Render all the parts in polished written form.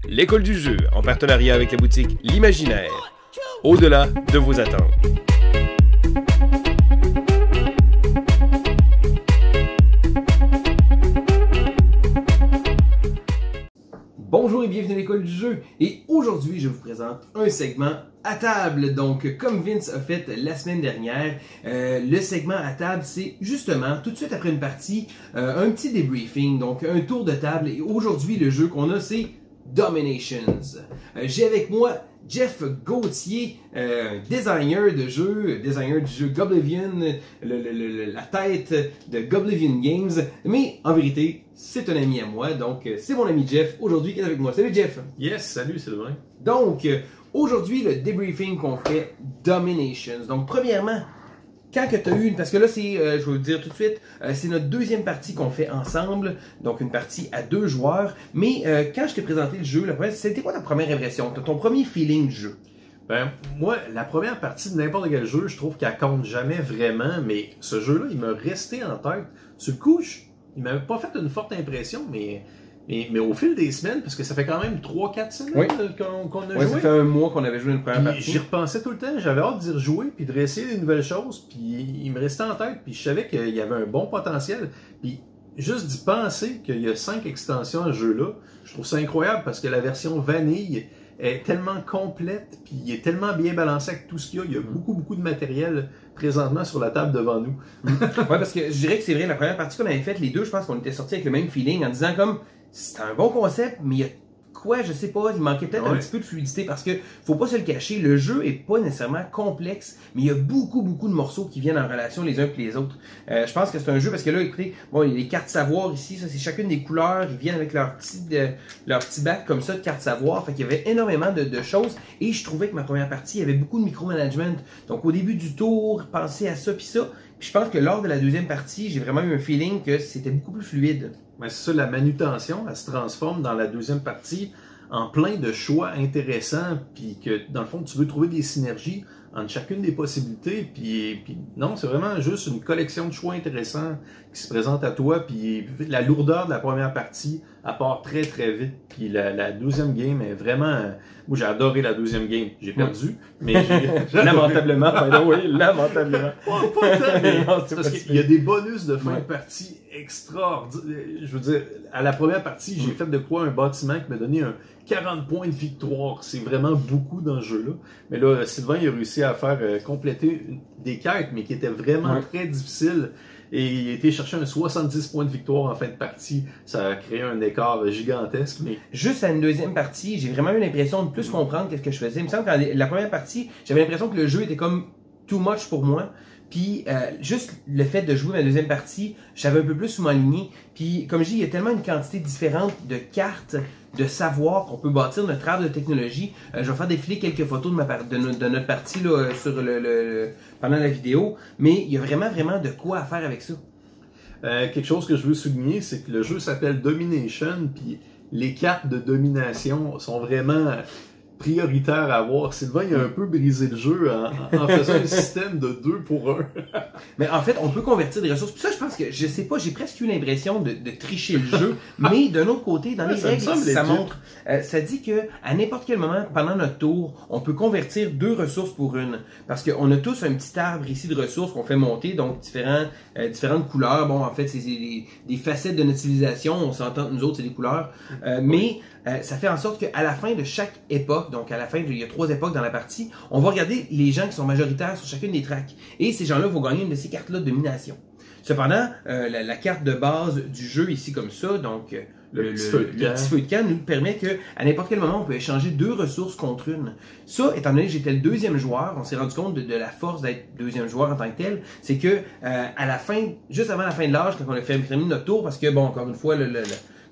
l'école du jeu, en partenariat avec la boutique L'Imaginaire. Au-delà de vos attentes. Bonjour et bienvenue à l'école du jeu. Et aujourd'hui, je vous présente un segment à table. Donc, comme Vince a fait la semaine dernière, le segment à table, c'est justement tout de suite après une partie, un petit débriefing, donc un tour de table. Et aujourd'hui, le jeu qu'on a, c'est Dominations. J'ai avec moi Jeff Gauthier, designer du jeu Goblivion, la tête de Goblivion Games. Mais en vérité, c'est un ami à moi, donc c'est mon ami Jeff aujourd'hui qui est avec moi. Salut Jeff! Yes, salut Sylvain! Donc, aujourd'hui, le débriefing qu'on fait, Dominations. Donc, premièrement, quand que tu as eu, parce que là, c'est, je vais vous le dire tout de suite, c'est notre deuxième partie qu'on fait ensemble, donc une partie à 2 joueurs. Mais quand je t'ai présenté le jeu, c'était quoi ta première impression, ton premier feeling du jeu? Ben, moi, la première partie de n'importe quel jeu, je trouve qu'elle compte jamais vraiment, mais ce jeu-là, il m'a resté en tête. Sur le coup, il m'avait pas fait une forte impression, mais au fil des semaines, parce que ça fait quand même 3-4 semaines oui. qu'on a joué. Ça fait un mois qu'on avait joué une première partie. J'y repensais tout le temps, j'avais hâte d'y rejouer, puis de réessayer des nouvelles choses, puis il me restait en tête, puis je savais qu'il y avait un bon potentiel. Puis juste d'y penser qu'il y a 5 extensions à ce jeu-là, je trouve ça incroyable, parce que la version vanille est tellement complète, puis il est tellement bien balancé avec tout ce qu'il y a. Il y a beaucoup de matériel présentement sur la table devant nous. Ouais, parce que je dirais que c'est vrai, la première partie qu'on avait faite, les deux, je pense qu'on était sortis avec le même feeling, en disant comme, c'est un bon concept, mais il y a quoi, je sais pas, il manquait peut-être un petit peu de fluidité, parce que, faut pas se le cacher, le jeu est pas nécessairement complexe, mais il y a beaucoup de morceaux qui viennent en relation les uns avec les autres. Je pense que c'est un jeu, parce que là, écoutez, bon, il y a les cartes savoir ici, ça c'est chacune des couleurs, ils viennent avec leur petit bac comme ça de cartes savoir, fait qu'il y avait énormément de choses, et je trouvais que ma première partie, il y avait beaucoup de micromanagement. Donc au début du tour, penser à ça puis ça, puis je pense que lors de la deuxième partie, j'ai vraiment eu un feeling que c'était beaucoup plus fluide. Ben, c'est ça, la manutention, elle se transforme dans la deuxième partie en plein de choix intéressants, puis que dans le fond, tu veux trouver des synergies entre chacune des possibilités, puis non, c'est vraiment juste une collection de choix intéressants qui se présentent à toi, puis la lourdeur de la première partie, elle part très vite, puis la deuxième game est vraiment... Moi, j'ai adoré la deuxième game. J'ai perdu, mais j'ai... Lamentablement, oui, lamentablement. Pas tant, mais parce qu'il y a des bonus de fin de partie extraordinaires. Je veux dire, à la première partie, j'ai fait de quoi un bâtiment qui m'a donné un 40 points de victoire. C'est vraiment beaucoup dans ce jeu-là. Mais là, Sylvain, il a réussi à faire compléter des quêtes, mais qui étaient vraiment très difficiles. Et il a été chercher un 70 points de victoire en fin de partie. Ça a créé un écart gigantesque. Mais juste à une deuxième partie, j'ai vraiment eu l'impression de plus comprendre qu'est-ce que je faisais. Il me semble que la première partie, j'avais l'impression que le jeu était comme too much pour moi. Puis juste le fait de jouer ma deuxième partie, j'avais un peu plus sous ma lignée. Puis comme je dis, il y a tellement une quantité différente de cartes, de savoir qu'on peut bâtir notre arbre de technologie. Je vais faire défiler quelques photos de notre partie là, sur pendant la vidéo, mais il y a vraiment de quoi à faire avec ça. Quelque chose que je veux souligner, c'est que le jeu s'appelle Domination, puis les cartes de domination sont vraiment prioritaire à avoir. Sylvain, il a un peu brisé le jeu en faisant un système de 2 pour 1. Mais en fait, on peut convertir des ressources. Puis ça, je pense que, je sais pas, j'ai presque eu l'impression de tricher le jeu. Mais d'un autre côté, dans les règles, ça montre, ça dit que à n'importe quel moment, pendant notre tour, on peut convertir 2 ressources pour une. Parce qu'on a tous un petit arbre ici de ressources qu'on fait monter, donc différentes couleurs. Bon, en fait, c'est des facettes de notre civilisation. On s'entend, nous autres, c'est des couleurs. Mais ça fait en sorte qu'à la fin de chaque époque, donc à la fin, il y a 3 époques dans la partie, on va regarder les gens qui sont majoritaires sur chacune des tracks. Et ces gens-là vont gagner une de ces cartes-là de domination. Cependant, la carte de base du jeu ici comme ça, donc le petit feu de camp nous permet que à n'importe quel moment, on peut échanger 2 ressources contre une. Ça, étant donné que j'étais le deuxième joueur, on s'est rendu compte de la force d'être deuxième joueur en tant que tel, c'est que à la fin, juste avant la fin de l'âge, quand on a terminé notre tour, parce que bon, encore une fois,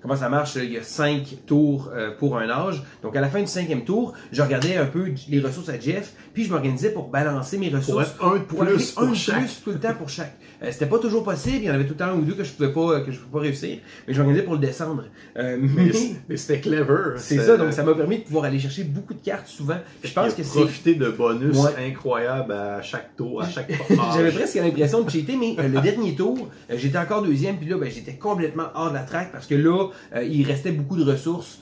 comment ça marche, il y a 5 tours pour un âge. Donc à la fin du 5e tour, je regardais un peu les ressources à Jeff, puis je m'organisais pour balancer mes ressources. Pour un plus tout le temps pour chaque. C'était pas toujours possible, il y en avait tout le temps un ou deux que je pouvais pas réussir, mais je m'organisais pour le descendre. Mais c'était clever. C'est ça, donc ça m'a permis de pouvoir aller chercher beaucoup de cartes souvent. Je pense que c'est profiter de bonus incroyables à chaque tour, à chaque fois. J'avais presque l'impression de cheater, mais le dernier tour, j'étais encore deuxième, puis là, j'étais complètement hors de la track parce que là, pas, il restait beaucoup de ressources.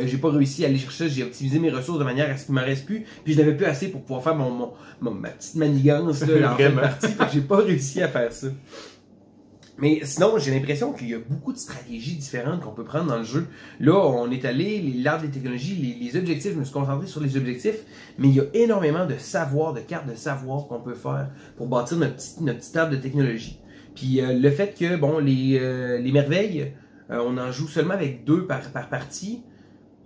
J'ai pas réussi à aller chercher ça, j'ai optimisé mes ressources de manière à ce qu'il m'en reste plus, puis je n'avais plus assez pour pouvoir faire ma petite manigance là, en fin de partie, fait que j'ai pas réussi à faire ça. Mais sinon, j'ai l'impression qu'il y a beaucoup de stratégies différentes qu'on peut prendre dans le jeu. Là, on est allé, l'arbre des technologies, les objectifs, je me suis concentré sur les objectifs, mais il y a énormément de savoir, de cartes de savoir qu'on peut faire pour bâtir notre petite arbre de technologie. Puis le fait que, bon, les merveilles, on en joue seulement avec 2 par partie.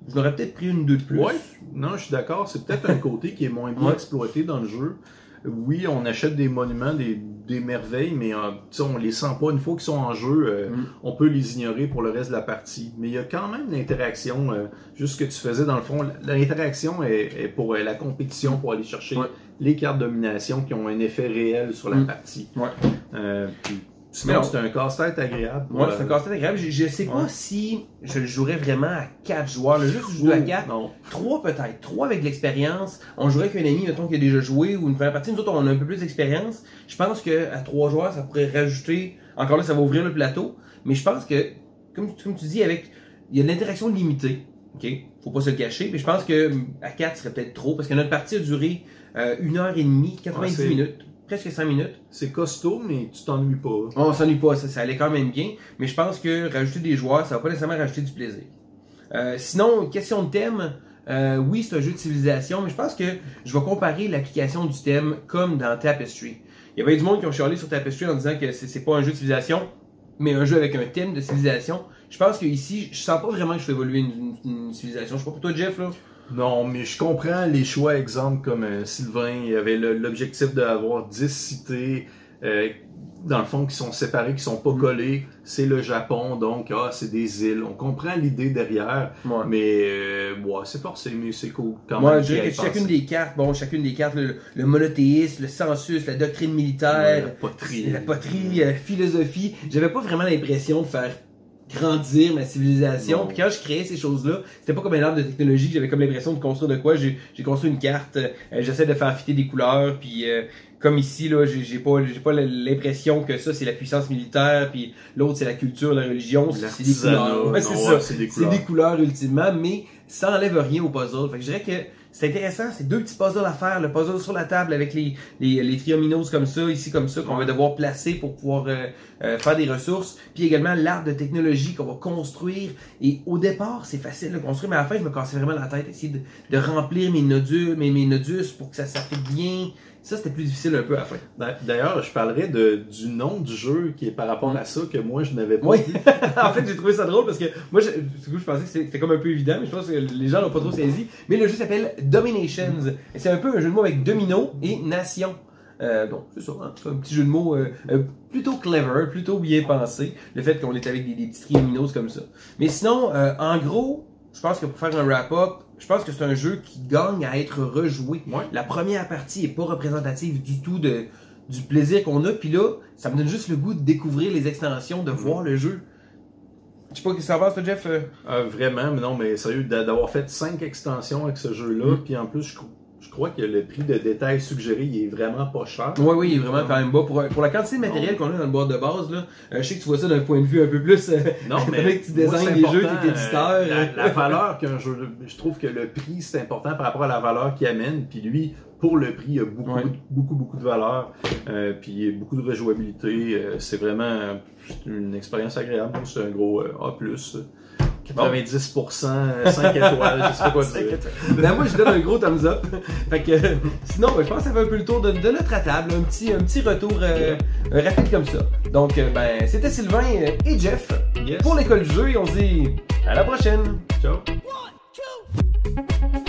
Je n'aurais peut-être pris 1 ou 2 de plus. Ouais, non, je suis d'accord. C'est peut-être un côté qui est moins bien exploité dans le jeu. Oui, on achète des monuments, des merveilles, mais on les sent pas. Une fois qu'ils sont en jeu, on peut les ignorer pour le reste de la partie. Mais il y a quand même l'interaction, juste ce que tu faisais dans le fond. L'interaction est pour la compétition, pour aller chercher les cartes domination qui ont un effet réel sur la partie. Sinon, c'est un casse-tête agréable. Ouais, c'est un casse-tête agréable. Je sais pas si je le jouerais vraiment à 4 joueurs. Le jeu, je joue à 4. Non. 3 peut-être. 3 avec l'expérience. On jouerait avec un ami, mettons, qui a déjà joué, ou une première partie. Nous autres, on a un peu plus d'expérience. Je pense qu'à 3 joueurs, ça pourrait rajouter... Encore là, ça va ouvrir le plateau. Mais je pense que, comme tu dis, il y a de l'interaction limitée. OK? Faut pas se le cacher. Mais je pense que à 4, ce serait peut-être trop. Parce que notre partie a duré 1h30, 90 minutes. Presque 5 minutes. C'est costaud, mais tu t'ennuies pas. On s'ennuie pas, ça allait quand même bien. Mais je pense que rajouter des joueurs, ça va pas nécessairement rajouter du plaisir. Sinon, question de thème, oui, c'est un jeu de civilisation, mais je pense que je vais comparer l'application du thème comme dans Tapestry. Il y avait du monde qui ont chialé sur Tapestry en disant que c'est pas un jeu de civilisation, mais un jeu avec un thème de civilisation. Je pense qu'ici, je sens pas vraiment que je fais évoluer une civilisation. Je sais pas pour toi, Jeff, là. Non, mais je comprends les choix, exemple comme Sylvain, il y avait l'objectif d'avoir 10 cités, dans le fond, qui sont séparées, qui sont pas collées. C'est le Japon, donc c'est des îles. On comprend l'idée derrière, mais c'est forcé, mais c'est cool. Moi, je dirais que chacune des cartes, le monothéisme, le census, la doctrine militaire, la poterie, philosophie, j'avais pas vraiment l'impression de faire grandir ma civilisation. Puis quand je créais ces choses-là, c'était pas comme un arbre de technologie, j'avais comme l'impression de construire de quoi. J'ai construit une carte, j'essaie de faire fitter des couleurs, puis comme ici, là, j'ai pas l'impression que ça c'est la puissance militaire, puis l'autre c'est la culture, la religion, c'est des couleurs. Ouais, c'est ça. C'est des couleurs ultimement, mais ça enlève rien au puzzle. Fait que je dirais que c'est intéressant, c'est 2 petits puzzles à faire, le puzzle sur la table avec les triominos comme ça, ici comme ça, qu'on va devoir placer pour pouvoir faire des ressources, puis également l'arbre de technologie qu'on va construire, et au départ c'est facile de construire, mais à la fin je me cassais vraiment la tête, essayer de remplir mes nodus pour que ça fait bien. Ça, c'était plus difficile un peu à la fin. D'ailleurs, je parlerai du nom du jeu qui est par rapport à ça que moi, je n'avais pas vu. En fait, j'ai trouvé ça drôle parce que moi, je pensais que c'était comme un peu évident, mais je pense que les gens l'ont pas trop saisi. Mais le jeu s'appelle Dominations. Et c'est un peu un jeu de mots avec domino et nation. Donc, c'est ça, hein? C'est un petit jeu de mots plutôt clever, plutôt bien pensé. Le fait qu'on est avec des petits triominos comme ça. Mais sinon, en gros, je pense que pour faire un wrap-up, je pense que c'est un jeu qui gagne à être rejoué. La première partie est pas représentative du tout du plaisir qu'on a. Puis là, ça me donne juste le goût de découvrir les extensions, de voir le jeu. Je sais pas ce que ça va, toi, Jeff? Vraiment, mais non, mais sérieux, d'avoir fait 5 extensions avec ce jeu-là, puis en plus, je crois que le prix de détail suggéré, il est vraiment pas cher. Oui, il est vraiment quand même bas. Pour la quantité de matériel qu'on a dans le boîte de base, là, je sais que tu vois ça d'un point de vue un peu plus non, mais avec tu designes des jeux, t'es éditeur. La valeur qu'un jeu, je trouve que le prix, c'est important par rapport à la valeur qu'il amène. Puis lui, pour le prix, il y a beaucoup de valeur. Puis beaucoup de rejouabilité. C'est vraiment une expérience agréable. C'est un gros A+. 90%, 5 étoiles, je sais pas quoi dire. Ben moi, je donne un gros thumbs up. Fait que, sinon, je pense que ça fait un peu le tour de notre table. Un petit retour rapide comme ça. Donc, c'était Sylvain et Jeff pour l'école du jeu. Et on se dit à la prochaine. Ciao. 1, 2